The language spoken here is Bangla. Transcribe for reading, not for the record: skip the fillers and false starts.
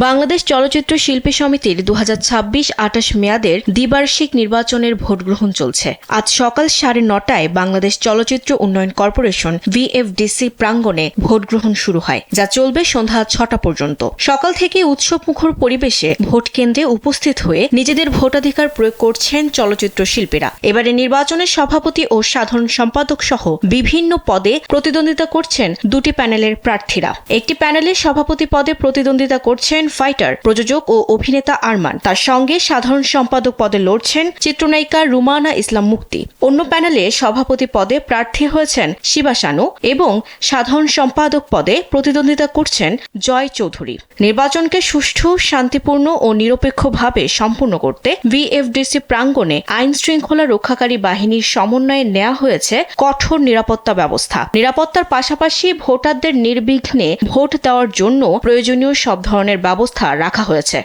বাংলাদেশ চলচ্চিত্র শিল্পী সমিতির 2026-28 মেয়াদের দ্বিবার্ষিক নির্বাচনের ভোট গ্রহণ চলছে। আজ সকাল 9:30টায় বাংলাদেশ চলচ্চিত্র উন্নয়ন কর্পোরেশন VFDC প্রাঙ্গণে ভোট গ্রহণ শুরু হয়, যা চলবে সন্ধ্যা 6টা পর্যন্ত। সকাল থেকে উৎসবমুখর পরিবেশে ভোট কেন্দ্রে উপস্থিত হয়ে নিজেদের ভোটাধিকার প্রয়োগ করছেন চলচ্চিত্র শিল্পীরা। এবারে নির্বাচনের সভাপতি ও সাধারণ সম্পাদক সহ বিভিন্ন পদে প্রতিদ্বন্দ্বিতা করছেন দুটি প্যানেলের প্রার্থীরা। একটি প্যানেলের সভাপতি পদে প্রতিদ্বন্দ্বিতা করছেন ফাইটার, প্রযোজক ও অভিনেতা আরমান। তার সঙ্গে সাধারণ সম্পাদক পদে লড়ছেন চিত্রনায়িকা রুমানা ইসলাম মুক্তি। অন্য প্যানেলে সভাপতি পদে প্রার্থী হয়েছেন শিবা শানু এবং সাধারণ সম্পাদক পদে প্রতিদ্বন্দ্বিতা করছেন জয় চৌধুরী। নির্বাচনকে সুষ্ঠু, শান্তিপূর্ণ ও নিরপেক্ষভাবে সম্পন্ন করতে VFDC প্রাঙ্গণে আইন শৃঙ্খলা রক্ষাকারী বাহিনীর সমন্বয়ে নেওয়া হয়েছে কঠোর নিরাপত্তা ব্যবস্থা। নিরাপত্তার পাশাপাশি ভোটারদের নির্বিঘ্নে ভোট দেওয়ার জন্য প্রয়োজনীয় সব ধরনের ব্যবস্থা রাখা হয়েছে।